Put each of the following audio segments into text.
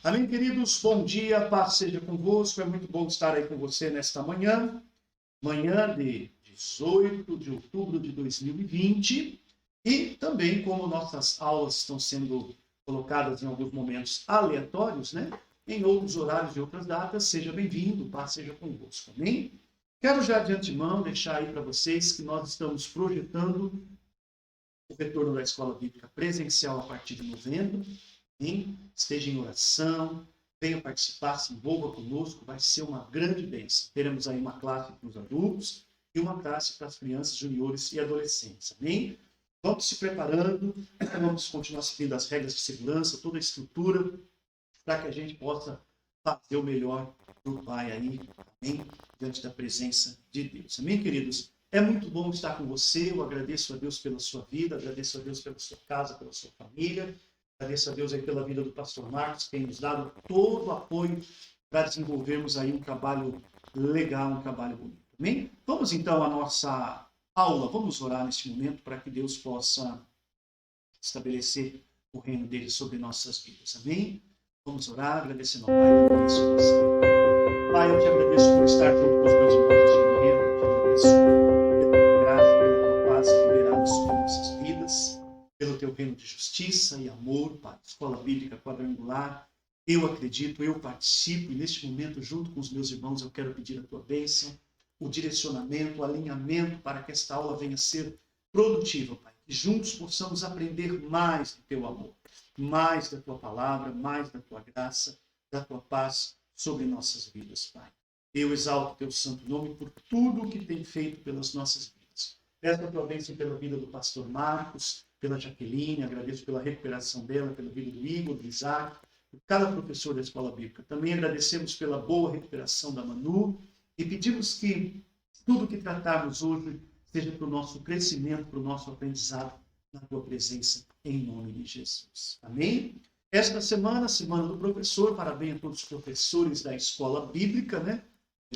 Amém, queridos? Bom dia, paz seja convosco. É muito bom estar aí com você nesta manhã, manhã de 18 de outubro de 2020. E também, como nossas aulas estão sendo colocadas em alguns momentos aleatórios, né? Em outros horários e outras datas, seja bem-vindo, paz seja convosco. Amém? Quero já de antemão deixar aí para vocês que nós estamos projetando o retorno da escola bíblica presencial a partir de novembro. Hein? Esteja em oração, venha participar, se envolva conosco, vai ser uma grande bênção. Teremos aí uma classe para os adultos e uma classe para as crianças, juniores e adolescentes. Amém? Vamos se preparando, vamos continuar seguindo as regras de segurança, toda a estrutura, para que a gente possa fazer o melhor para o Pai aí, amém? Diante da presença de Deus. Amém, queridos? É muito bom estar com você, eu agradeço a Deus pela sua vida, agradeço a Deus pela sua casa, pela sua família, agradeço a Deus aí pela vida do pastor Marcos, que tem nos dado todo o apoio para desenvolvermos aí um trabalho legal, um trabalho bonito. Amém? Vamos então à nossa aula, vamos orar neste momento para que Deus possa estabelecer o reino dele sobre nossas vidas. Amém? Vamos orar, agradecendo ao Pai pela sua oração. Pai, eu te agradeço por estar junto com os meus irmãos neste momento, eu te agradeço pela tua graça, pela tua paz que liberada sobre nossas vidas, pelo teu reino de justiça e amor, Pai. Escola Bíblica Quadrangular, eu acredito, eu participo, e neste momento, junto com os meus irmãos, eu quero pedir a tua bênção, o direcionamento, o alinhamento para que esta aula venha a ser produtiva, Pai. Que juntos possamos aprender mais do teu amor, mais da tua palavra, mais da tua graça, da tua paz sobre nossas vidas, Pai. Eu exalto teu santo nome por tudo o que tem feito pelas nossas vidas. Peço a tua bênção pela vida do pastor Marcos, pela Jaqueline, agradeço pela recuperação dela, pela vida do Igor, do Isaac, por cada professor da escola bíblica. Também agradecemos pela boa recuperação da Manu e pedimos que tudo que tratarmos hoje seja para o nosso crescimento, para o nosso aprendizado na tua presença, em nome de Jesus. Amém? Esta semana, semana do professor, parabéns a todos os professores da escola bíblica, né?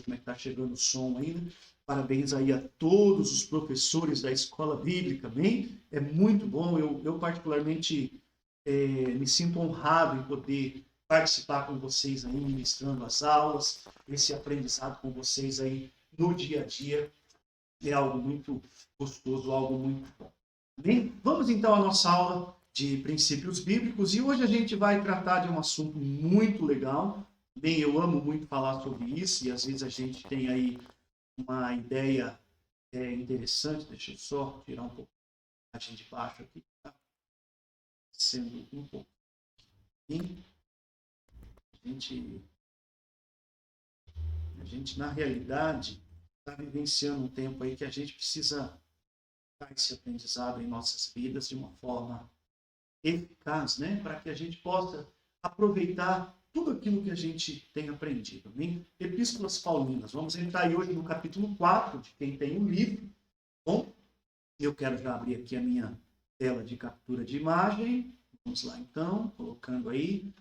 Como é que está chegando o som aí, né? Parabéns aí a todos os professores da escola bíblica, amém? É muito bom, eu particularmente me sinto honrado em poder participar com vocês aí, ministrando as aulas, esse aprendizado com vocês aí no dia a dia, é algo muito gostoso, algo muito bom. Bem, vamos então à nossa aula de princípios bíblicos e hoje a gente vai tratar de um assunto muito legal. Bem, eu amo muito falar sobre isso e às vezes a gente tem aí uma ideia interessante. Deixa eu só tirar um pouco a imagem de baixo aqui, tá? Sendo um pouco. A gente na realidade está vivenciando um tempo aí que a gente precisa dar esse aprendizado em nossas vidas de uma forma eficaz, né? Para que a gente possa aproveitar tudo aquilo que a gente tem aprendido. Amém? Epístolas Paulinas. Vamos entrar aí hoje no capítulo 4, de quem tem um livro. Bom, eu quero já abrir aqui a minha tela de captura de imagem. Vamos lá então, colocando aí.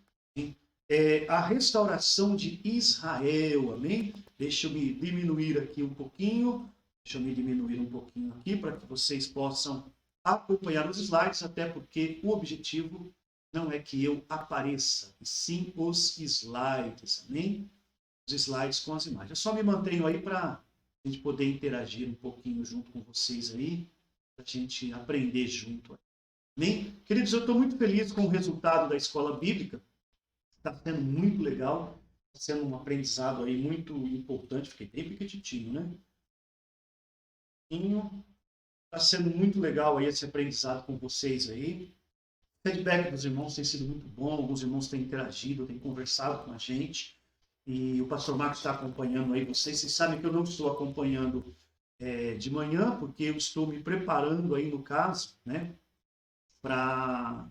A restauração de Israel, amém? Deixa eu me diminuir aqui um pouquinho. Deixa eu me diminuir um pouquinho aqui para que vocês possam acompanhar os slides, até porque o objetivo não é que eu apareça, e sim os slides, amém? Os slides com as imagens. Eu só me mantenho aí para a gente poder interagir um pouquinho junto com vocês aí, para a gente aprender junto. Amém? Queridos, eu estou muito feliz com o resultado da escola bíblica, está sendo muito legal, está sendo um aprendizado aí muito importante, fiquei bem pequititinho, né? Está sendo muito legal aí esse aprendizado com vocês aí. O feedback dos irmãos tem sido muito bom, alguns irmãos têm interagido, têm conversado com a gente. E o pastor Marcos está acompanhando aí vocês. Vocês sabem que eu não estou acompanhando de manhã, porque eu estou me preparando aí, no caso, né, para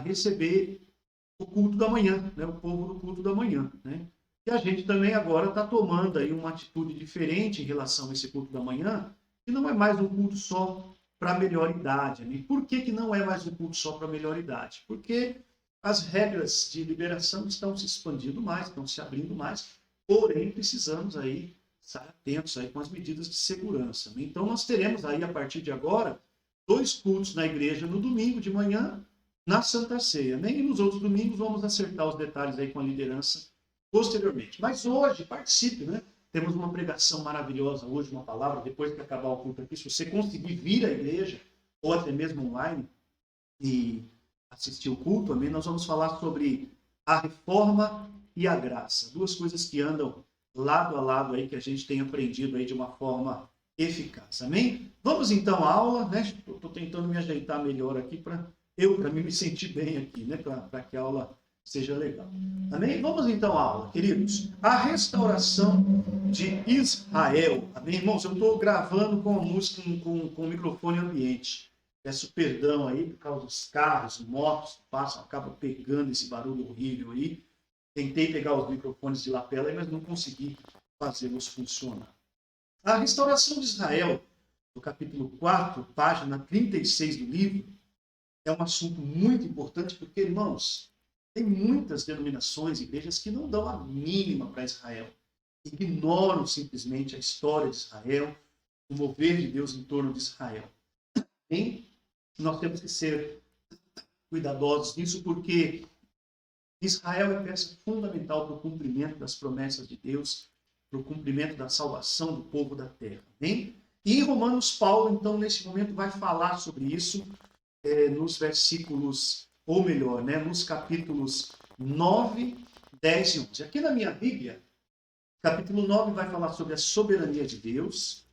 receber o culto da manhã, né, o povo do culto da manhã, né? E a gente também agora está tomando aí uma atitude diferente em relação a esse culto da manhã, que não é mais um culto só para melhor idade. Né? Por que não é mais um culto só para melhor idade? Porque as regras de liberação estão se expandindo mais, estão se abrindo mais, porém precisamos aí estar atentos aí com as medidas de segurança. Né? Então nós teremos aí a partir de agora 2 cultos na igreja no domingo de manhã na Santa Ceia. Nem nos outros domingos vamos acertar os detalhes aí com a liderança posteriormente. Mas hoje, participe, né? Temos uma pregação maravilhosa hoje, uma palavra, depois que acabar o culto aqui, se você conseguir vir à igreja, ou até mesmo online, e assistir o culto, amém? Nós vamos falar sobre a reforma e a graça. Duas coisas que andam lado a lado aí, que a gente tem aprendido aí de uma forma eficaz, amém? Vamos então à aula, né? Estou tentando me ajeitar melhor aqui para mim me sentir bem aqui, né? Para que a aula seja legal. Amém? Vamos então à aula, queridos. A restauração de Israel. Amém, irmãos? Eu estou gravando com a música, com o microfone ambiente. Peço perdão aí por causa dos carros, motos que passam, acaba pegando esse barulho horrível aí. Tentei pegar os microfones de lapela, mas não consegui fazê-los funcionar. A restauração de Israel, no capítulo 4, página 36 do livro, é um assunto muito importante porque, irmãos, tem muitas denominações, igrejas que não dão a mínima para Israel. Ignoram simplesmente a história de Israel, o mover de Deus em torno de Israel. E nós temos que ser cuidadosos nisso porque Israel é peça fundamental para o cumprimento das promessas de Deus, para o cumprimento da salvação do povo da terra. Amém? E em Romanos, Paulo, então, nesse momento, vai falar sobre isso nos versículos, ou melhor, né, nos capítulos 9, 10 e 11. Aqui na minha Bíblia, capítulo 9 vai falar sobre a soberania de Deus,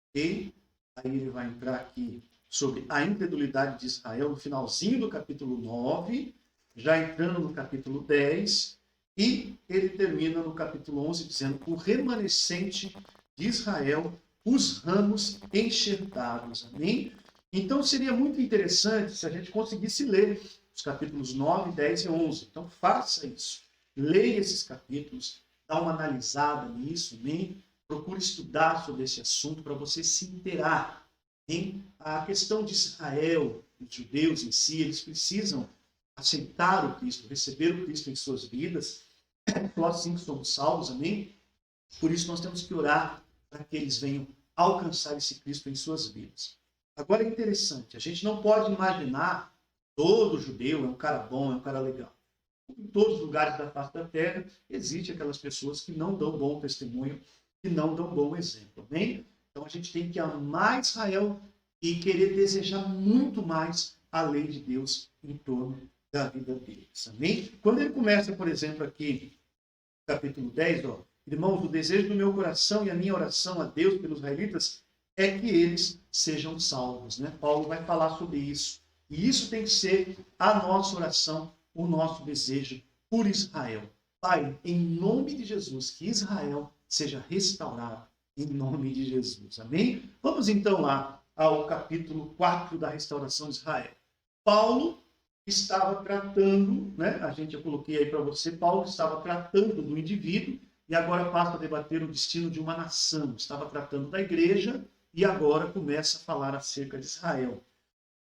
ok? Aí ele vai entrar aqui sobre a incredulidade de Israel no finalzinho do capítulo 9, já entrando no capítulo 10, e ele termina no capítulo 11 dizendo o remanescente de Israel, os ramos enxertados. Amém? Então seria muito interessante se a gente conseguisse ler os capítulos 9, 10 e 11. Então faça isso. Leia esses capítulos, dá uma analisada nisso, amém? Procure estudar sobre esse assunto para você se inteirar. Hein? A questão de Israel, os judeus em si, eles precisam aceitar o Cristo, receber o Cristo em suas vidas. Só assim que somos salvos, amém? Por isso nós temos que orar para que eles venham alcançar esse Cristo em suas vidas. Agora é interessante, a gente não pode imaginar todo judeu é um cara bom, é um cara legal. Em todos os lugares da face da terra, existem aquelas pessoas que não dão bom testemunho, que não dão bom exemplo, amém? Então a gente tem que amar Israel e querer desejar muito mais a lei de Deus em torno da vida deles, amém? Quando ele começa, por exemplo, aqui, capítulo 10, ó, irmãos, o desejo do meu coração e a minha oração a Deus pelos israelitas é que eles sejam salvos, né? Paulo vai falar sobre isso. E isso tem que ser a nossa oração, o nosso desejo por Israel. Pai, em nome de Jesus, que Israel seja restaurado, em nome de Jesus. Amém? Vamos então lá ao capítulo 4 da restauração de Israel. Paulo estava tratando, né? Eu coloquei aí para você, Paulo estava tratando do indivíduo e agora passa a debater o destino de uma nação. Estava tratando da igreja e agora começa a falar acerca de Israel.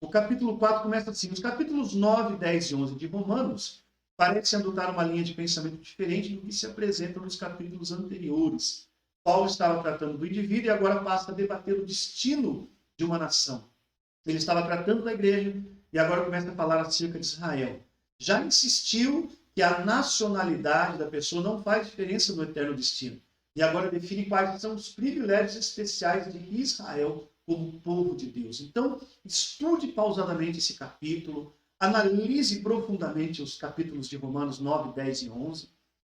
O capítulo 4 começa assim. Os capítulos 9, 10 e 11 de Romanos parecem adotar uma linha de pensamento diferente do que se apresenta nos capítulos anteriores. Paulo estava tratando do indivíduo e agora passa a debater o destino de uma nação. Ele estava tratando da igreja e agora começa a falar acerca de Israel. Já insistiu que a nacionalidade da pessoa não faz diferença no eterno destino. E agora define quais são os privilégios especiais de Israel como povo de Deus. Então, estude pausadamente esse capítulo, analise profundamente os capítulos de Romanos 9, 10 e 11.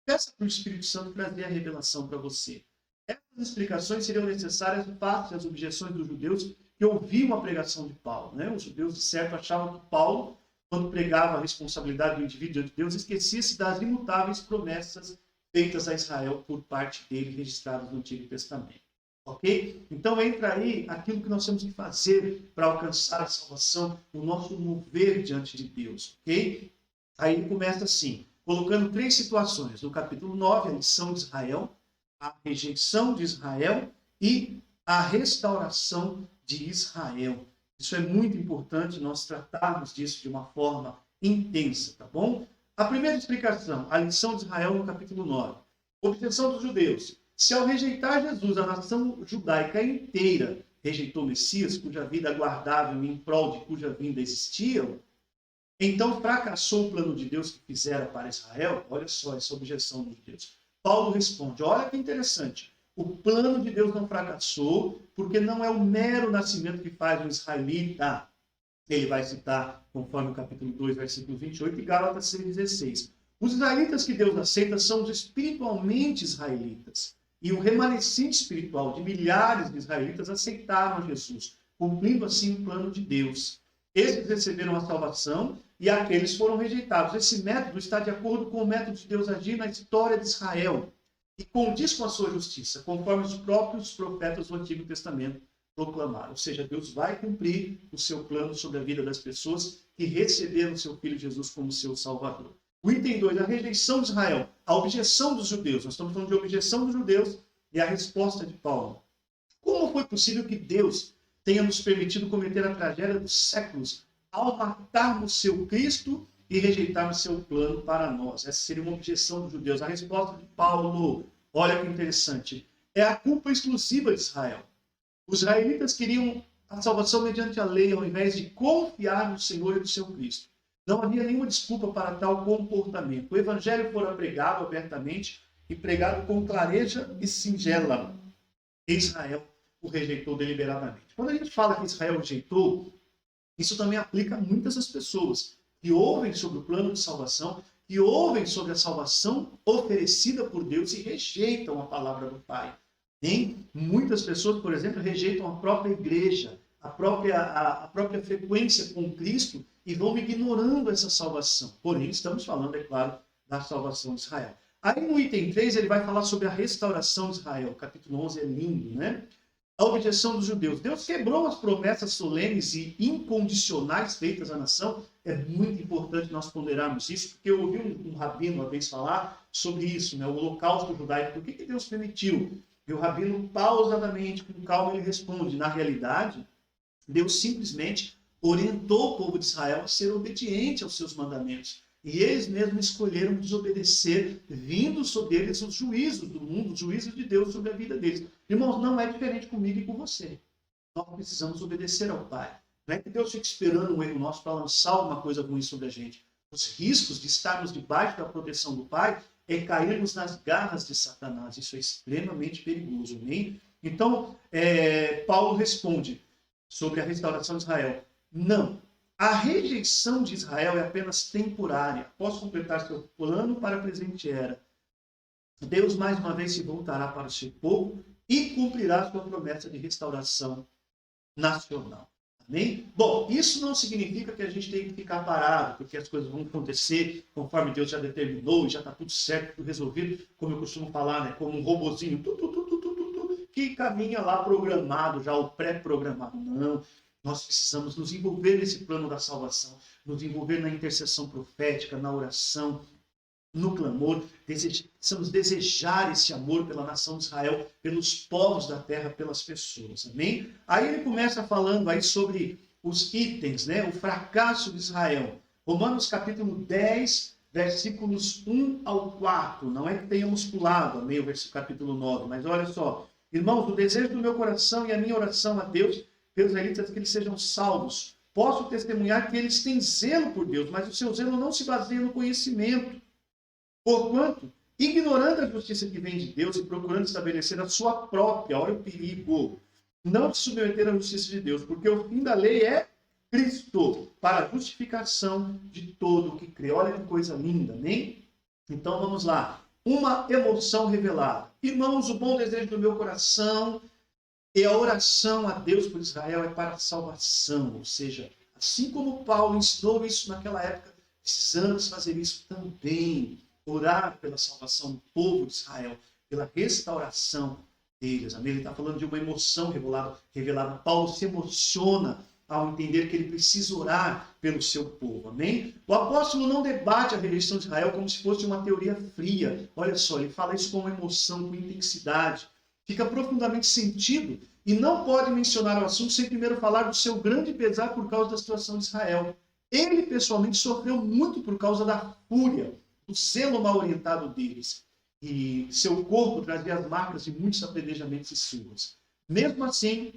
Peça para o Espírito Santo trazer a revelação para você. Essas explicações seriam necessárias face às objeções dos judeus que ouviam a pregação de Paulo. Né? Os judeus, de certo, achavam que Paulo, quando pregava a responsabilidade do indivíduo diante de Deus, esquecia-se das imutáveis promessas feitas a Israel por parte dele, registradas no Antigo Testamento. Ok? Então entra aí aquilo que nós temos que fazer para alcançar a salvação, o nosso mover diante de Deus. Ok? Aí ele começa assim, colocando 3 situações. No capítulo 9, a lição de Israel, a rejeição de Israel e a restauração de Israel. Isso é muito importante nós tratarmos disso de uma forma intensa, tá bom? A primeira explicação, a lição de Israel no capítulo 9. Objeção dos judeus. Se ao rejeitar Jesus, a nação judaica inteira rejeitou o Messias, cuja vida aguardável em prol de cuja vinda existiam, Então fracassou o plano de Deus que fizera para Israel? Olha só essa objeção dos judeus. Paulo responde, olha que interessante. O plano de Deus não fracassou, porque não é o mero nascimento que faz um israelita. Ele vai citar, conforme o capítulo 2, versículo 28, e Gálatas 6,16. Os israelitas que Deus aceita são os espiritualmente israelitas. E o remanescente espiritual de milhares de israelitas aceitaram Jesus, cumprindo assim o plano de Deus. Esses receberam a salvação e aqueles foram rejeitados. Esse método está de acordo com o método de Deus agir na história de Israel e condiz com a sua justiça, conforme os próprios profetas do Antigo Testamento proclamaram. Ou seja, Deus vai cumprir o seu plano sobre a vida das pessoas que receberam o seu Filho Jesus como seu Salvador. O item 2, a rejeição de Israel, a objeção dos judeus. Nós estamos falando de objeção dos judeus e a resposta de Paulo. Como foi possível que Deus tenha nos permitido cometer a tragédia dos séculos ao matarmos seu Cristo e rejeitarmos seu plano para nós? Essa seria uma objeção dos judeus. A resposta de Paulo, olha que interessante, é a culpa exclusiva de Israel. Os israelitas queriam a salvação mediante a lei, ao invés de confiar no Senhor e no seu Cristo. Não havia nenhuma desculpa para tal comportamento. O evangelho fora pregado abertamente e pregado com clareza e singela. Israel o rejeitou deliberadamente. Quando a gente fala que Israel rejeitou, isso também aplica a muitas das pessoas que ouvem sobre o plano de salvação, que ouvem sobre a salvação oferecida por Deus e rejeitam a palavra do Pai. Muitas pessoas, por exemplo, rejeitam a própria igreja, a própria frequência com Cristo e vão ignorando essa salvação. Porém, estamos falando, é claro, da salvação de Israel. Aí no item 3 ele vai falar sobre a restauração de Israel. O capítulo 11 é lindo, né? A objeção dos judeus. Deus quebrou as promessas solenes e incondicionais feitas à nação. É muito importante nós ponderarmos isso, porque eu ouvi um rabino uma vez falar sobre isso, né? O holocausto judaico. Por que Deus permitiu? E o rabino, pausadamente, com calma, ele responde. Na realidade, Deus simplesmente orientou o povo de Israel a ser obediente aos seus mandamentos. E eles mesmos escolheram desobedecer, vindo sobre eles os juízos do mundo, os juízos de Deus sobre a vida deles. Irmãos, não é diferente comigo e com você. Nós precisamos obedecer ao Pai. Não é que Deus fique esperando um erro nosso para lançar alguma coisa ruim sobre a gente. Os riscos de estarmos debaixo da proteção do Pai é cairmos nas garras de Satanás. Isso é extremamente perigoso. Amém? Então, Paulo responde sobre a restauração de Israel. Não. A rejeição de Israel é apenas temporária. Após completar seu plano para a presente era, Deus mais uma vez se voltará para o seu povo e cumprirá sua promessa de restauração nacional. Amém? Bom, isso não significa que a gente tem que ficar parado, porque as coisas vão acontecer conforme Deus já determinou, e já está tudo certo, tudo resolvido, como eu costumo falar, né? Como um robozinho que caminha lá programado, já o pré-programado. Não. Nós precisamos nos envolver nesse plano da salvação, nos envolver na intercessão profética, na oração, no clamor. Precisamos desejar esse amor pela nação de Israel, pelos povos da terra, pelas pessoas. Amém? Aí ele começa falando aí sobre os itens, né? O fracasso de Israel. Romanos capítulo 10, versículos 1 ao 4. Não é que tenhamos pulado, amém, o versículo capítulo 9, mas olha só. Irmãos, o desejo do meu coração e a minha oração a Deus pelos israelitas, que eles sejam salvos. Posso testemunhar que eles têm zelo por Deus, mas o seu zelo não se baseia no conhecimento. Porquanto, ignorando a justiça que vem de Deus e procurando estabelecer a sua própria, olha o perigo, não se submeter à justiça de Deus, porque o fim da lei é Cristo, para a justificação de todo o que crê. Olha que coisa linda, amém? Então vamos lá. Uma emoção revelada. Irmãos, o bom desejo do meu coração e a oração a Deus por Israel é para a salvação. Ou seja, assim como Paulo ensinou isso naquela época, precisamos fazer isso também. Orar pela salvação do povo de Israel, pela restauração deles. Amém? Ele está falando de uma emoção revelada. Paulo se emociona ao entender que ele precisa orar pelo seu povo. Amém? O apóstolo não debate a rejeição de Israel como se fosse uma teoria fria. Olha só, ele fala isso com emoção, com intensidade. Fica profundamente sentido e não pode mencionar o assunto sem primeiro falar do seu grande pesar por causa da situação de Israel. Ele pessoalmente sofreu muito por causa da fúria, do zelo mal orientado deles. E seu corpo trazia as marcas de muitos apedrejamentos e surras. Mesmo assim,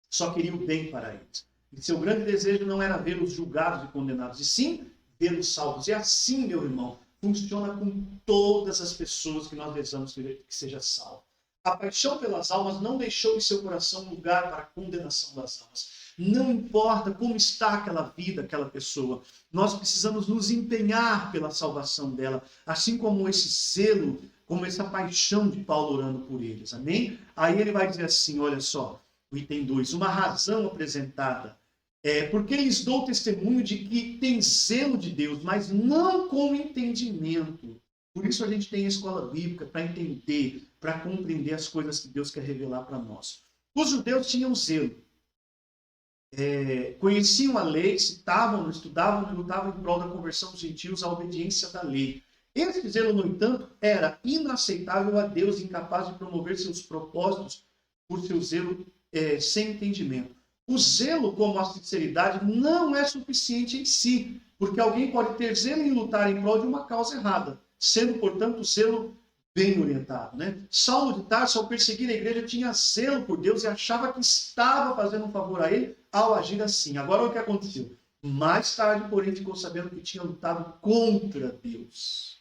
só queria o bem para eles. E seu grande desejo não era vê-los julgados e condenados, e sim vê-los salvos. E assim, meu irmão, funciona com todas as pessoas que nós desejamos que seja salvo. A paixão pelas almas não deixou em seu coração lugar para a condenação das almas. Não importa como está aquela vida, aquela pessoa, nós precisamos nos empenhar pela salvação dela, assim como esse zelo, como essa paixão de Paulo orando por eles. Amém? Aí ele vai dizer assim, olha só, o item 2, uma razão apresentada. Porque lhes dou testemunho de que tem zelo de Deus, mas não com entendimento. Por isso a gente tem a escola bíblica, para entender, para compreender as coisas que Deus quer revelar para nós. Os judeus tinham zelo. Conheciam a lei, citavam, estudavam e lutavam em prol da conversão dos gentios à obediência da lei. Esse zelo, no entanto, era inaceitável a Deus, incapaz de promover seus propósitos por seu zelo sem entendimento. O zelo, como a sinceridade, não é suficiente em si, porque alguém pode ter zelo em lutar em prol de uma causa errada, sendo, portanto, o zelo bem orientado. Né? Saulo de Tarso, ao perseguir a igreja, tinha zelo por Deus e achava que estava fazendo um favor a ele ao agir assim. Agora, o que aconteceu? Mais tarde, porém, ficou sabendo que tinha lutado contra Deus.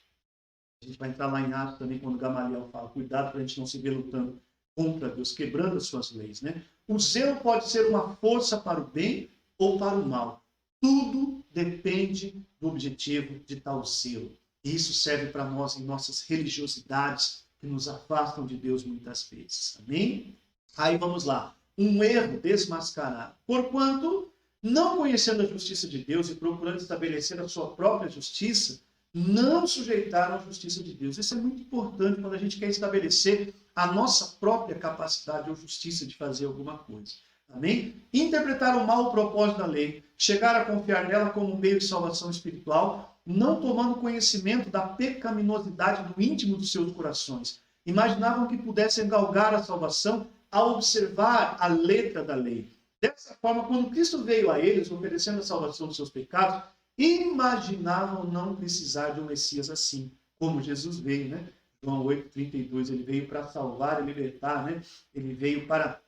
A gente vai entrar lá em Atos também, quando Gamaliel fala, cuidado para a gente não se ver lutando contra Deus, quebrando as suas leis. Né? O zelo pode ser uma força para o bem ou para o mal. Tudo depende do objetivo de tal zelo. E isso serve para nós em nossas religiosidades que nos afastam de Deus muitas vezes. Amém? Aí vamos lá. Um erro desmascarado. Porquanto, não conhecendo a justiça de Deus e procurando estabelecer a sua própria justiça, não sujeitaram à justiça de Deus. Isso é muito importante quando a gente quer estabelecer a nossa própria capacidade ou justiça de fazer alguma coisa. Amém? Interpretaram mal o propósito da lei, chegaram a confiar nela como meio de salvação espiritual, não tomando conhecimento da pecaminosidade do íntimo dos seus corações. Imaginavam que pudessem galgar a salvação ao observar a letra da lei. Dessa forma, quando Cristo veio a eles, oferecendo a salvação dos seus pecados, imaginavam não precisar de um Messias assim, como Jesus veio, né? João 8,32, ele veio para salvar e libertar, né? Ele veio para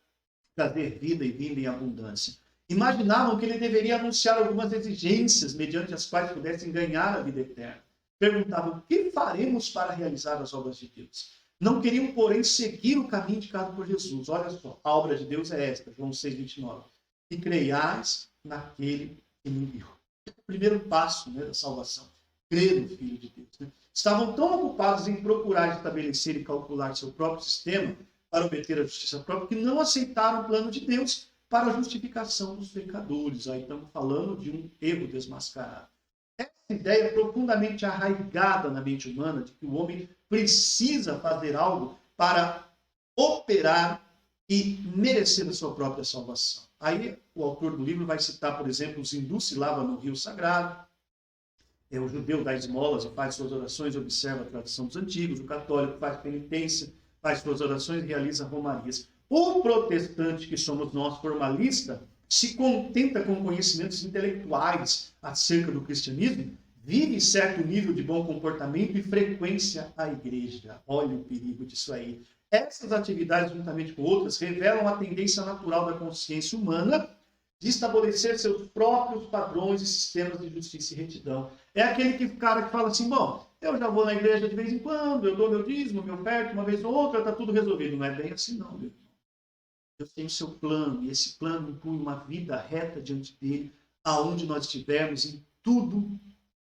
trazer vida e vida em abundância. Imaginavam que ele deveria anunciar algumas exigências mediante as quais pudessem ganhar a vida eterna. Perguntavam, o que faremos para realizar as obras de Deus? Não queriam, porém, seguir o caminho indicado por Jesus. Olha só, a obra de Deus é esta, João 6,29. E creiais naquele que me enviou. É o primeiro passo, né, da salvação. Crer no Filho de Deus. Né? Estavam tão ocupados em procurar estabelecer e calcular seu próprio sistema para obter a justiça própria, que não aceitaram o plano de Deus para a justificação dos pecadores. Aí estamos falando de um erro desmascarado. Essa ideia é profundamente arraigada na mente humana de que o homem precisa fazer algo para operar e merecer a sua própria salvação. Aí o autor do livro vai citar, por exemplo, os hindus se lavam no rio sagrado, o judeu dá esmolas e faz suas orações e observa a tradição dos antigos, o católico faz penitência, faz suas orações e realiza romarias. O protestante, que somos nós, formalista, se contenta com conhecimentos intelectuais acerca do cristianismo, vive certo nível de bom comportamento e frequência à igreja. Olha o perigo disso aí. Essas atividades, juntamente com outras, revelam a tendência natural da consciência humana de estabelecer seus próprios padrões e sistemas de justiça e retidão. É aquele cara que fala assim, bom, eu já vou na igreja de vez em quando, eu dou meu dízimo, me oferto uma vez ou outra, está tudo resolvido. Não é bem assim não, meu irmão. Deus tem o seu plano, e esse plano inclui uma vida reta diante dele, aonde nós estivermos, em tudo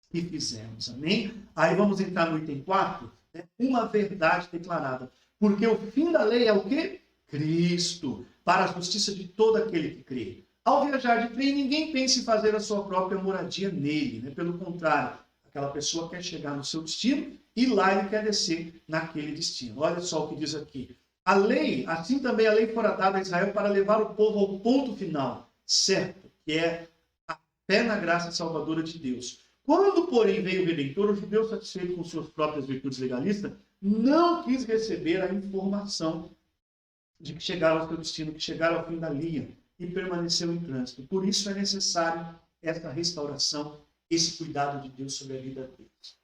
que fizermos. Amém? Aí vamos entrar no item 4, né? Uma verdade declarada. Porque o fim da lei é o quê? Cristo, para a justiça de todo aquele que crê. Ao viajar de trem, ninguém pensa em fazer a sua própria moradia nele, né? Pelo contrário, aquela pessoa quer chegar no seu destino e lá ele quer descer naquele destino. Olha só o que diz aqui. A lei, assim também a lei fora dada a Israel para levar o povo ao ponto final, certo? Que é a fé na graça salvadora de Deus. Quando, porém, veio o Redentor, o judeu, satisfeito com suas próprias virtudes legalistas, não quis receber a informação de que chegaram ao seu destino, que chegaram ao fim da linha e permaneceu em trânsito. Por isso é necessário essa restauração, esse cuidado de Deus sobre a vida deles.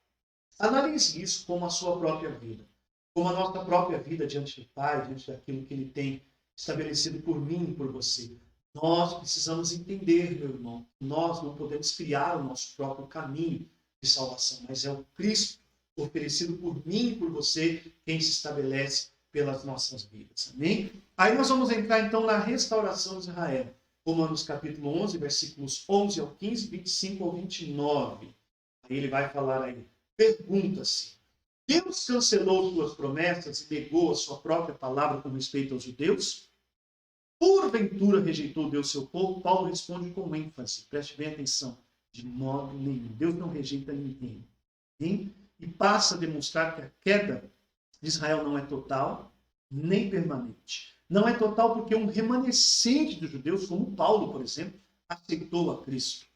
Analise isso como a sua própria vida, como a nossa própria vida diante do Pai, diante daquilo que Ele tem estabelecido por mim e por você. Nós precisamos entender, meu irmão, nós não podemos criar o nosso próprio caminho de salvação, mas é o Cristo oferecido por mim e por você quem se estabelece pelas nossas vidas. Amém? Aí nós vamos entrar então na restauração de Israel. Romanos capítulo 11, versículos 11 ao 15, 25 ao 29. Aí ele vai falar aí, pergunta-se, Deus cancelou suas promessas e negou a sua própria palavra com respeito aos judeus? Porventura rejeitou Deus seu povo? Paulo responde com ênfase, preste bem atenção, de modo nenhum. Deus não rejeita ninguém. Hein? E passa a demonstrar que a queda de Israel não é total, nem permanente. Não é total porque um remanescente dos judeus, como Paulo, por exemplo, aceitou a Cristo.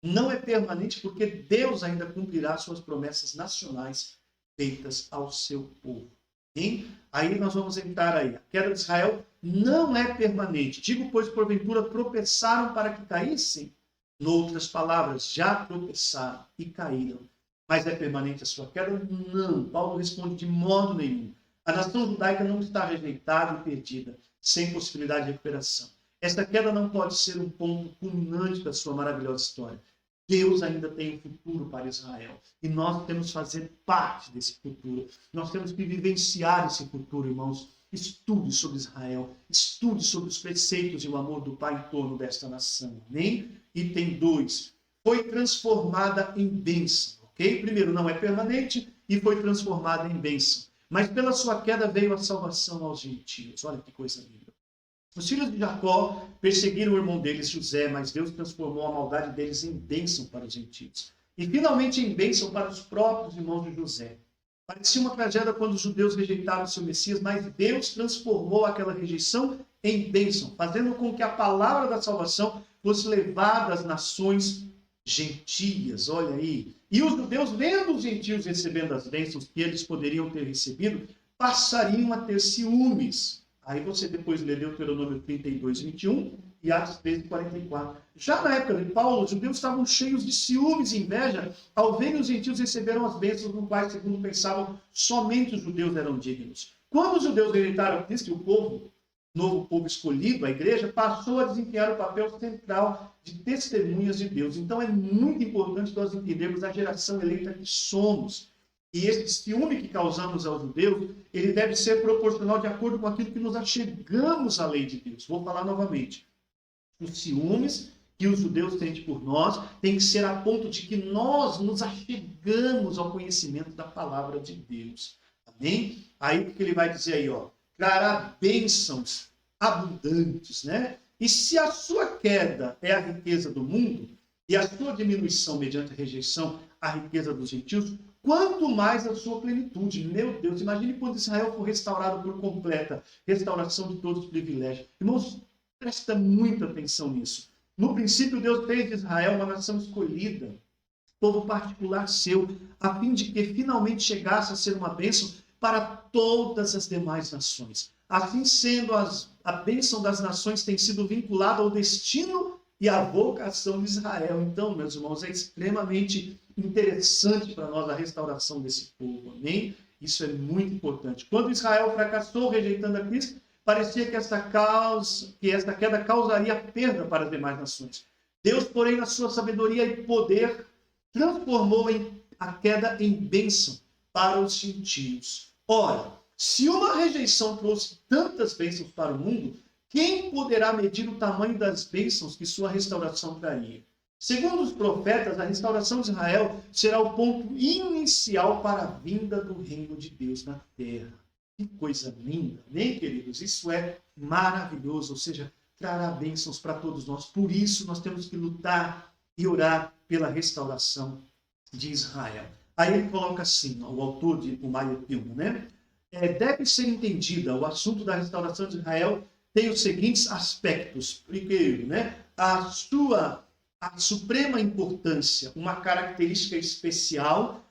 Não é permanente porque Deus ainda cumprirá suas promessas nacionais feitas ao seu povo. Hein? Aí nós vamos entrar aí. A queda de Israel não é permanente. Digo, pois, porventura tropeçaram para que caíssem? Noutras palavras, já tropeçaram e caíram. Mas é permanente a sua queda? Não. Paulo responde de modo nenhum. A nação judaica não está rejeitada e perdida, sem possibilidade de recuperação. Esta queda não pode ser um ponto culminante da sua maravilhosa história. Deus ainda tem um futuro para Israel. E nós temos que fazer parte desse futuro. Nós temos que vivenciar esse futuro, irmãos. Estude sobre Israel. Estude sobre os preceitos e o amor do Pai em torno desta nação. Amém? Item 2. Foi transformada em bênção. Ok? Primeiro, não é permanente e foi transformada em bênção. Mas pela sua queda veio a salvação aos gentios. Olha que coisa linda. Os filhos de Jacó perseguiram o irmão deles, José, mas Deus transformou a maldade deles em bênção para os gentios. E finalmente em bênção para os próprios irmãos de José. Parecia uma tragédia quando os judeus rejeitaram o seu Messias, mas Deus transformou aquela rejeição em bênção, fazendo com que a palavra da salvação fosse levada às nações gentias. Olha aí. E os judeus, vendo os gentios recebendo as bênçãos que eles poderiam ter recebido, passariam a ter ciúmes. Aí você depois lê Deuteronômio 32, 21 e Atos 13, 44. Já na época de Paulo, os judeus estavam cheios de ciúmes e inveja ao verem os gentios receberam as bênçãos no quais, segundo pensavam, somente os judeus eram dignos. Quando os judeus rejeitaram Cristo, o povo, novo povo escolhido, a igreja, passou a desempenhar o papel central de testemunhas de Deus. Então é muito importante nós entendermos a geração eleita que somos. E esse ciúme que causamos aos judeus, ele deve ser proporcional de acordo com aquilo que nos achegamos à lei de Deus. Vou falar novamente. Os ciúmes que os judeus têm por nós tem que ser a ponto de que nós nos achegamos ao conhecimento da palavra de Deus. Amém? Aí o que ele vai dizer aí, ó? Trará bênçãos abundantes, né? E se a sua queda é a riqueza do mundo, e a sua diminuição mediante a rejeição à riqueza dos gentios, quanto mais a sua plenitude. Meu Deus, imagine quando Israel for restaurado por completa, restauração de todos os privilégios. Irmãos, presta muita atenção nisso. No princípio, Deus fez de Israel uma nação escolhida, povo particular seu, a fim de que finalmente chegasse a ser uma bênção para todas as demais nações. Assim sendo, a bênção das nações tem sido vinculada ao destino e à vocação de Israel. Então, meus irmãos, é extremamente interessante para nós a restauração desse povo, amém? Isso é muito importante. Quando Israel fracassou rejeitando a Cristo, parecia que esta queda causaria perda para as demais nações. Deus, porém, na sua sabedoria e poder, transformou a queda em bênção para os gentios. Ora, se uma rejeição trouxe tantas bênçãos para o mundo, quem poderá medir o tamanho das bênçãos que sua restauração traria? Segundo os profetas, a restauração de Israel será o ponto inicial para a vinda do reino de Deus na terra. Que coisa linda, né, queridos? Isso é maravilhoso, ou seja, trará bênçãos para todos nós. Por isso, nós temos que lutar e orar pela restauração de Israel. Aí ele coloca assim, o autor de Umaia Pilma, né? Deve ser entendida, o assunto da restauração de Israel tem os seguintes aspectos. Primeiro, né? A suprema importância, uma característica especial,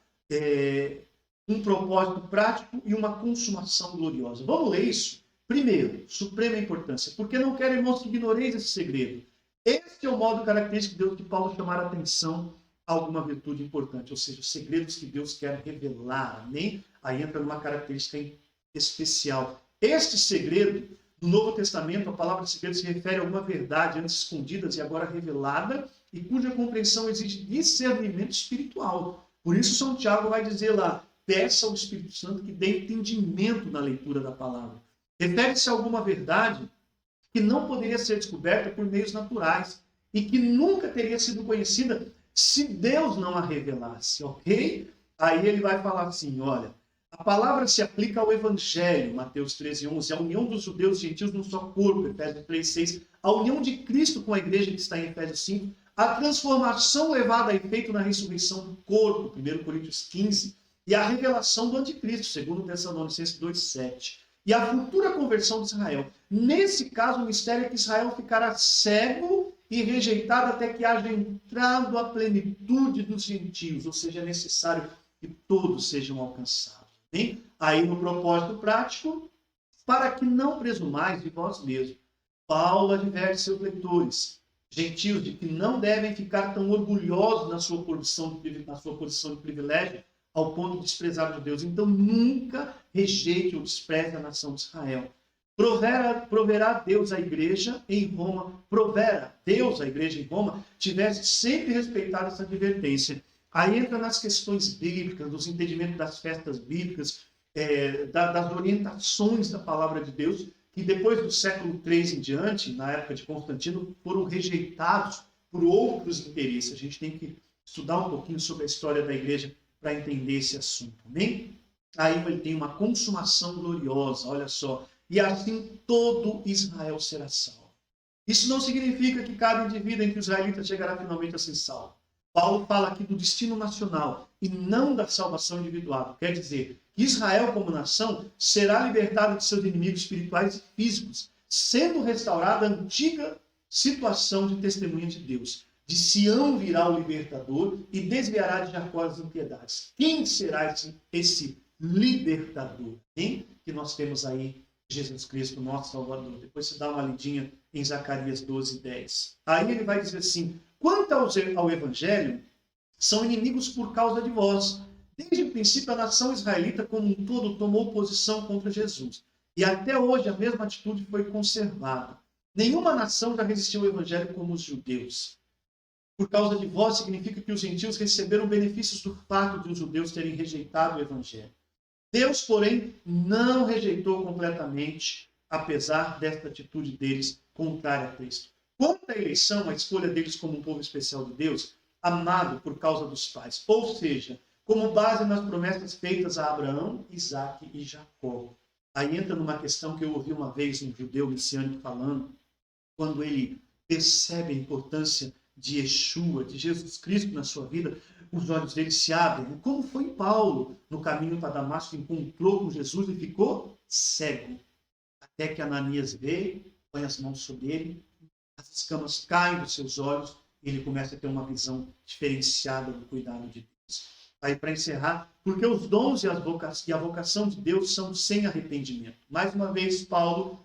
um propósito prático e uma consumação gloriosa. Vamos ler isso? Primeiro, suprema importância. Porque não quero, irmãos, que ignoreis esse segredo. Este é o modo característico de Deus de Paulo chamar a atenção a alguma virtude importante, ou seja, os segredos que Deus quer revelar, amém? Aí entra numa característica especial. Este segredo No Novo Testamento, a palavra segredo se refere a alguma verdade antes escondidas e agora revelada, e cuja compreensão exige discernimento espiritual. Por isso, São Tiago vai dizer lá, peça ao Espírito Santo que dê entendimento na leitura da palavra. Refere-se a alguma verdade que não poderia ser descoberta por meios naturais e que nunca teria sido conhecida se Deus não a revelasse, ok? Aí ele vai falar assim, olha, a palavra se aplica ao Evangelho, Mateus 13:11, a união dos judeus e gentios num só corpo, Efésios 3:6, a união de Cristo com a igreja que está em Efésios 5, a transformação levada a efeito na ressurreição do corpo, 1 Coríntios 15, e a revelação do anticristo, 2 Tessalonicenses 2:7, e a futura conversão de Israel. Nesse caso, o mistério é que Israel ficará cego e rejeitado até que haja entrado a plenitude dos gentios, ou seja, é necessário que todos sejam alcançados. Hein? Aí, no propósito prático, para que não presumais de vós mesmos, Paulo adverte seus leitores, gentios, de que não devem ficar tão orgulhosos na sua posição de privilégio, ao ponto de desprezar os judeus. Então, nunca rejeite ou despreze a nação de Israel. Proverá Deus a igreja em Roma, tivesse sempre respeitado essa advertência. Aí entra nas questões bíblicas, nos entendimentos das festas bíblicas, das orientações da palavra de Deus, que depois do século III em diante, na época de Constantino, foram rejeitados por outros interesses. A gente tem que estudar um pouquinho sobre a história da igreja para entender esse assunto. Amém? Aí ele tem uma consumação gloriosa, olha só. E assim todo Israel será salvo. Isso não significa que cada indivíduo entre os israelitas chegará finalmente a ser salvo. Paulo fala aqui do destino nacional e não da salvação individual. Quer dizer, que Israel como nação será libertada de seus inimigos espirituais e físicos, sendo restaurada a antiga situação de testemunha de Deus. De Sião virá o libertador e desviará de Jacó as impiedades. Quem será esse libertador? Hein? Que nós temos aí Jesus Cristo, nosso Salvador. Depois você dá uma lidinha em Zacarias 12:10. Aí ele vai dizer assim, quanto ao Evangelho, são inimigos por causa de vós. Desde o princípio, a nação israelita como um todo tomou posição contra Jesus. E até hoje a mesma atitude foi conservada. Nenhuma nação já resistiu ao Evangelho como os judeus. Por causa de vós significa que os gentios receberam benefícios do fato de os judeus terem rejeitado o Evangelho. Deus, porém, não rejeitou completamente, apesar desta atitude deles contrária a Cristo. Quanto à eleição, a escolha deles como um povo especial de Deus, amado por causa dos pais, ou seja, como base nas promessas feitas a Abraão, Isaque e Jacó. Aí entra numa questão que eu ouvi uma vez um judeu messiânico falando, quando ele percebe a importância de Yeshua, de Jesus Cristo na sua vida, os olhos dele se abrem. Como foi Paulo, no caminho para Damasco, encontrou com Jesus e ficou cego. Até que Ananias veio, põe as mãos sobre ele, as escamas caem dos seus olhos e ele começa a ter uma visão diferenciada do cuidado de Deus. Aí, para encerrar, porque os dons e a vocação de Deus são sem arrependimento. Mais uma vez, Paulo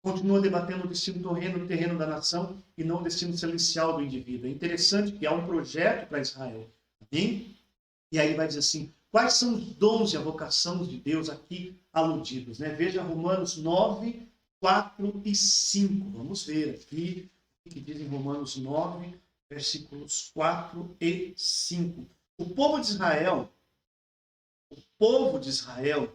continua debatendo o destino terreno da nação e não o destino celestial do indivíduo. É interessante que há um projeto para Israel. Amém? E aí ele vai dizer assim, quais são os dons e a vocação de Deus aqui aludidos? Né? Veja Romanos 9, 4 e 5. Vamos ver aqui o que diz em Romanos 9, versículos 4 e 5. O povo de Israel,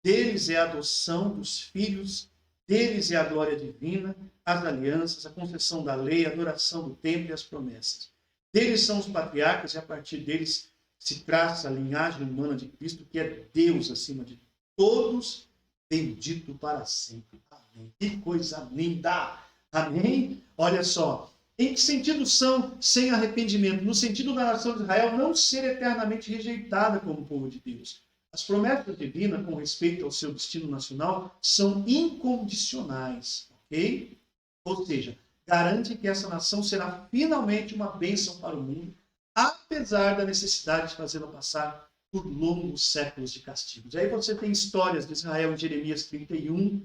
deles é a adoção dos filhos, deles é a glória divina, as alianças, a concessão da lei, a adoração do templo e as promessas. Deles são os patriarcas e a partir deles se traça a linhagem humana de Cristo, que é Deus acima de todos, bendito para sempre. Amém. Que coisa linda! Amém? Olha só. Em que sentido são sem arrependimento? No sentido da nação de Israel não ser eternamente rejeitada como povo de Deus. As promessas divinas com respeito ao seu destino nacional são incondicionais, ok? Ou seja, garante que essa nação será finalmente uma bênção para o mundo, apesar da necessidade de fazê-la passar por longos séculos de castigos. Aí você tem histórias de Israel em Jeremias 31,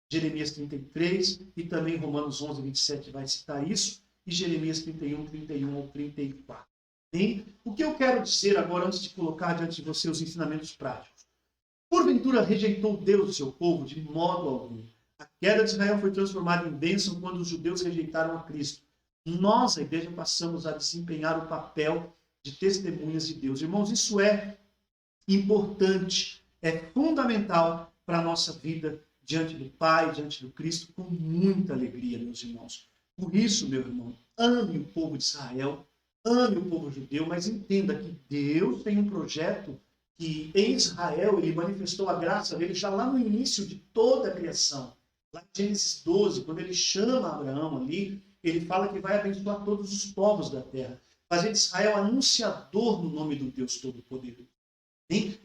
Jeremias 33 e também Romanos 11, 27 vai citar isso, e Jeremias 31, 31 ao 34. Bem, o que eu quero dizer agora, antes de colocar diante de você os ensinamentos práticos? Porventura rejeitou Deus o seu povo de modo algum. A queda de Israel foi transformada em bênção quando os judeus rejeitaram a Cristo. Nós, a igreja, passamos a desempenhar o papel de testemunhas de Deus. Irmãos, isso é importante, é fundamental para a nossa vida diante do Pai, diante do Cristo, com muita alegria, meus irmãos. Por isso, meu irmão, ame o povo de Israel, ame o povo judeu, mas entenda que Deus tem um projeto que em Israel ele manifestou a graça dele já lá no início de toda a criação. Lá em Gênesis 12, quando ele chama Abraão ali, ele fala que vai abençoar todos os povos da terra, fazer de Israel anunciador no nome do Deus Todo-Poderoso.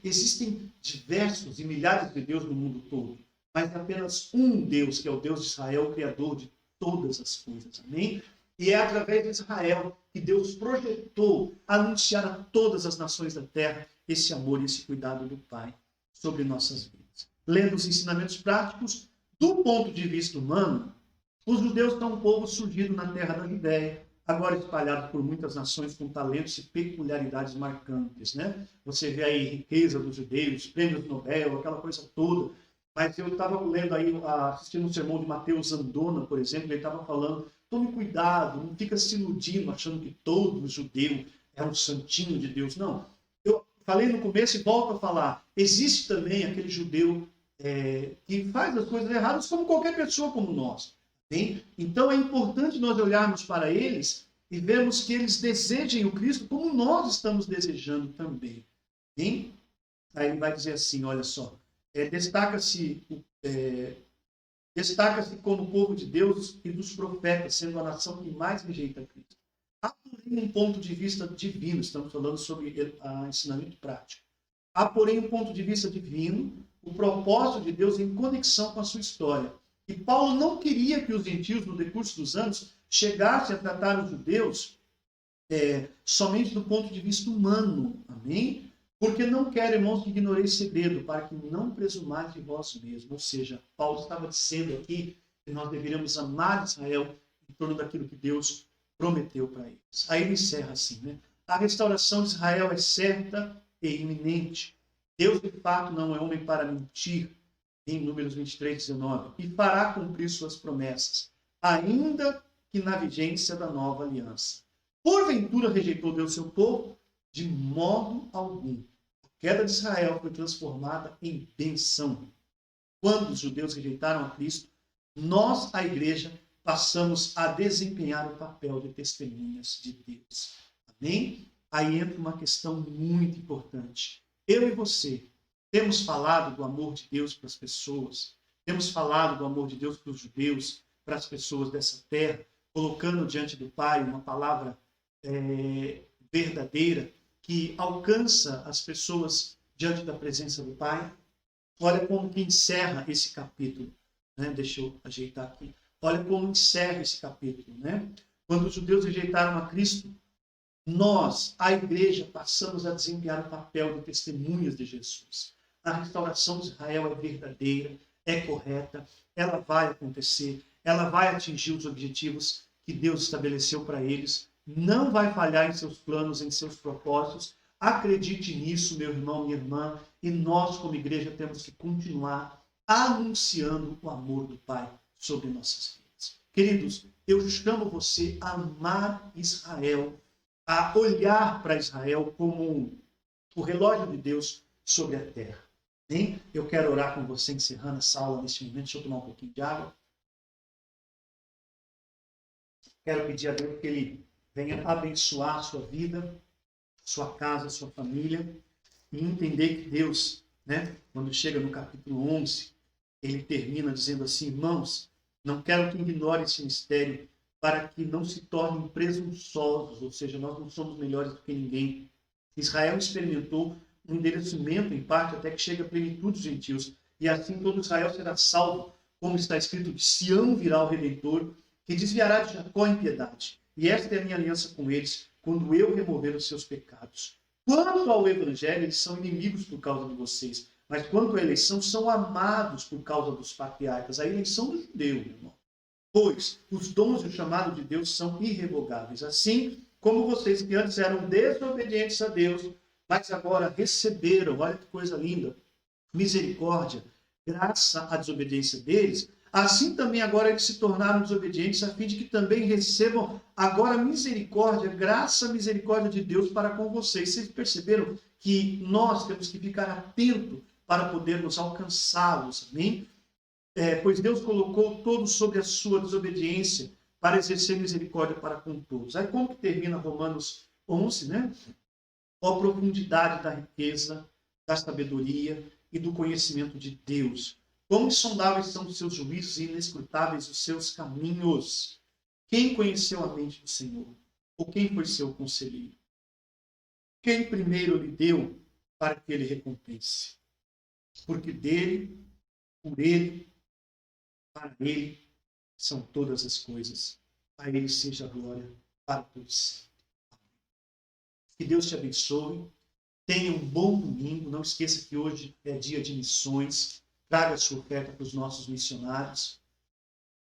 Existem diversos e milhares de deuses no mundo todo, mas apenas um Deus, que é o Deus de Israel, o Criador de todas as coisas. Amém? E é através de Israel que Deus projetou anunciar a todas as nações da terra esse amor e esse cuidado do Pai sobre nossas vidas. Lendo os ensinamentos práticos, do ponto de vista humano, os judeus são um povo surgido na terra da Judéia, agora espalhado por muitas nações com talentos e peculiaridades marcantes, né? Você vê aí a riqueza dos judeus, prêmios Nobel, aquela coisa toda. Mas eu estava lendo aí, assistindo um sermão de Mateus Andona, por exemplo, ele estava falando, tome cuidado, não fica se iludindo, achando que todo judeu é um santinho de Deus. Não. Eu falei no começo e volto a falar, existe também aquele judeu que faz as coisas erradas como qualquer pessoa como nós. Bem? Então é importante nós olharmos para eles e vermos que eles desejem o Cristo como nós estamos desejando também. Bem? Aí ele vai dizer assim, olha só, destaca-se como povo de Deus e dos profetas, sendo a nação que mais rejeita Cristo. Há, porém, um ponto de vista divino, estamos falando sobre ensinamento prático. Há, porém, um ponto de vista divino, o propósito de Deus em conexão com a sua história. E Paulo não queria que os gentios, no decurso dos anos, chegassem a tratar os judeus somente do ponto de vista humano. Amém? Porque não quer, irmãos, que ignoreis segredo, para que não presumais de vós mesmos. Ou seja, Paulo estava dizendo aqui que nós deveríamos amar Israel em torno daquilo que Deus prometeu para eles. Aí ele encerra assim, né? A restauração de Israel é certa e iminente. Deus, de fato, não é homem para mentir, em Números 23, 19, e fará cumprir suas promessas, ainda que na vigência da nova aliança. Porventura rejeitou Deus seu povo? De modo algum. A queda de Israel foi transformada em bênção. Quando os judeus rejeitaram a Cristo, nós, a igreja, passamos a desempenhar o papel de testemunhas de Deus. Amém? Aí entra uma questão muito importante. Eu e você temos falado do amor de Deus para as pessoas, temos falado do amor de Deus para os judeus, para as pessoas dessa terra, colocando diante do Pai uma palavra verdadeira que alcança as pessoas diante da presença do Pai. Olha como que encerra esse capítulo, né? Deixa eu ajeitar aqui. Olha como encerra esse capítulo, né? Quando os judeus rejeitaram a Cristo, nós, a igreja, passamos a desempenhar o papel de testemunhas de Jesus. A restauração de Israel é verdadeira, é correta, ela vai acontecer, ela vai atingir os objetivos que Deus estabeleceu para eles, não vai falhar em seus planos, em seus propósitos. Acredite nisso, meu irmão, minha irmã, e nós, como igreja, temos que continuar anunciando o amor do Pai sobre nossas vidas. Queridos, eu chamo você a amar Israel, a olhar para Israel como o relógio de Deus sobre a terra. Bem, eu quero orar com você, encerrando essa aula neste momento. Deixa eu tomar um pouquinho de água. Quero pedir a Deus que Ele venha abençoar a sua vida, sua casa, sua família, e entender que Deus, né, quando chega no capítulo 11, Ele termina dizendo assim, irmãos, não quero que ignore esse mistério, para que não se tornem presunçosos, ou seja, nós não somos melhores do que ninguém. Israel experimentou um endereçamento, em parte, até que chega a plenitude dos gentios. E assim todo Israel será salvo, como está escrito, de Sião virá o Redentor, que desviará de Jacó a impiedade. E esta é a minha aliança com eles, quando eu remover os seus pecados. Quanto ao Evangelho, eles são inimigos por causa de vocês. Mas quanto à eleição, são amados por causa dos patriarcas. A eleição do judeu, meu irmão. Pois os dons e o chamado de Deus são irrevogáveis. Assim como vocês que antes eram desobedientes a Deus, mas agora receberam, olha que coisa linda, misericórdia, graça à desobediência deles, assim também agora eles se tornaram desobedientes, a fim de que também recebam agora misericórdia, graça, misericórdia de Deus para com vocês. Vocês perceberam que nós temos que ficar atentos para podermos alcançá-los, amém? Pois Deus colocou todos sobre a sua desobediência para exercer misericórdia para com todos. Aí como que termina Romanos 11, né? Ó profundidade da riqueza, da sabedoria e do conhecimento de Deus. Quão insondáveis são os seus juízos e inescrutáveis os seus caminhos. Quem conheceu a mente do Senhor? Ou quem foi seu conselheiro? Quem primeiro lhe deu para que ele recompense? Porque dele, por ele, para ele são todas as coisas. A ele seja a glória para todos. Que Deus te abençoe. Tenha um bom domingo. Não esqueça que hoje é dia de missões. Traga a sua oferta para os nossos missionários.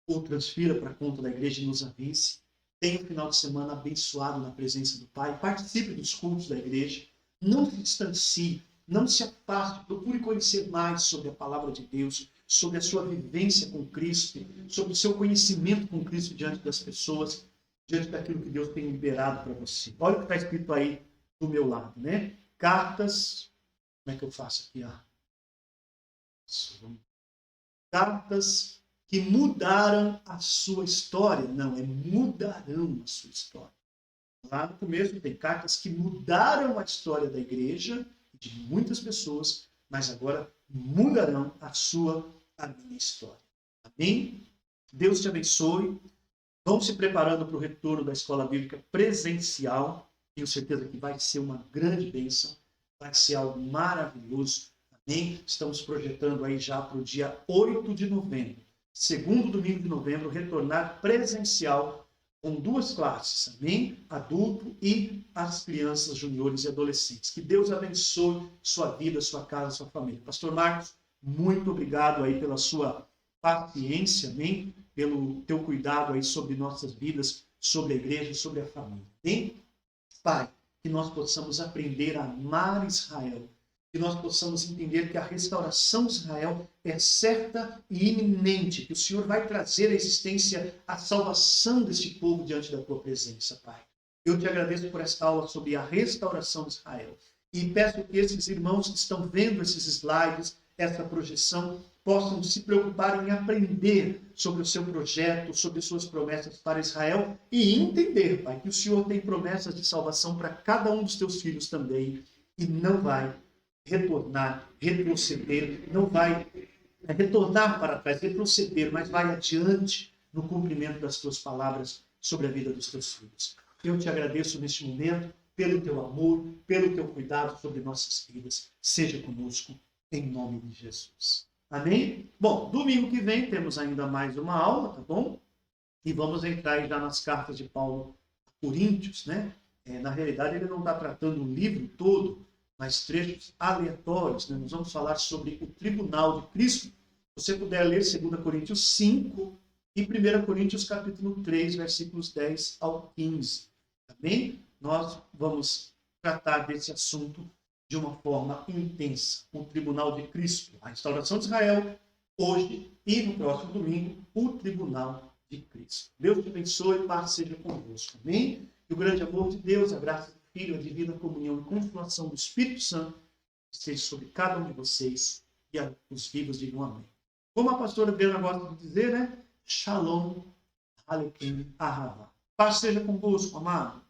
Ou transfira para a conta da igreja e nos avise. Tenha um final de semana abençoado na presença do Pai. Participe dos cultos da igreja. Não se distancie. Não se afaste. Procure conhecer mais sobre a palavra de Deus, sobre a sua vivência com Cristo, sobre o seu conhecimento com Cristo diante das pessoas, diante daquilo que Deus tem liberado para você. Olha o que está escrito aí do meu lado, né? Cartas, como é que eu faço aqui? Cartas que mudaram a sua história. Não, mudarão a sua história. Lá no começo tem cartas que mudaram a história da igreja, de muitas pessoas, mas agora mudarão a minha história. Amém? Deus te abençoe. Vamos se preparando para o retorno da escola bíblica presencial. Tenho certeza que vai ser uma grande bênção. Vai ser algo maravilhoso. Amém? Estamos projetando aí já para o dia 8 de novembro. Segundo domingo de novembro, retornar presencial com 2 classes. Amém? Adulto e as crianças, juniores e adolescentes. Que Deus abençoe sua vida, sua casa, sua família. Pastor Marcos, muito obrigado aí pela sua paciência, amém? Pelo teu cuidado aí sobre nossas vidas, sobre a igreja, sobre a família. Amém? Pai, que nós possamos aprender a amar Israel, que nós possamos entender que a restauração de Israel é certa e iminente, que o Senhor vai trazer à existência a salvação deste povo diante da tua presença, Pai. Eu te agradeço por esta aula sobre a restauração de Israel e peço que esses irmãos que estão vendo esses slides, essa projeção, possam se preocupar em aprender sobre o seu projeto, sobre suas promessas para Israel e entender, Pai, que o Senhor tem promessas de salvação para cada um dos teus filhos também e não vai retornar, retroceder, não vai retornar para trás, retroceder, mas vai adiante no cumprimento das tuas palavras sobre a vida dos teus filhos. Eu te agradeço neste momento pelo teu amor, pelo teu cuidado sobre nossas vidas. Seja conosco, em nome de Jesus. Amém? Bom, domingo que vem temos ainda mais uma aula, tá bom? E vamos entrar já nas cartas de Paulo a Coríntios, né? Na realidade, ele não está tratando o livro todo, mas trechos aleatórios, né? Nós vamos falar sobre o tribunal de Cristo. Se você puder ler 2 Coríntios 5 e 1 Coríntios capítulo 3, versículos 10 ao 15. Amém? Nós vamos tratar desse assunto de uma forma intensa. O tribunal de Cristo, a restauração de Israel, hoje e no próximo domingo, o tribunal de Cristo. Deus te abençoe, paz seja convosco. Amém? E o grande amor de Deus, a graça do Filho, a divina comunhão e consolação do Espírito Santo, seja sobre cada um de vocês e os vivos digam amém. Como a pastora Adriana gosta de dizer, né? Shalom, Aleichem, Ahava. Paz seja convosco, amado.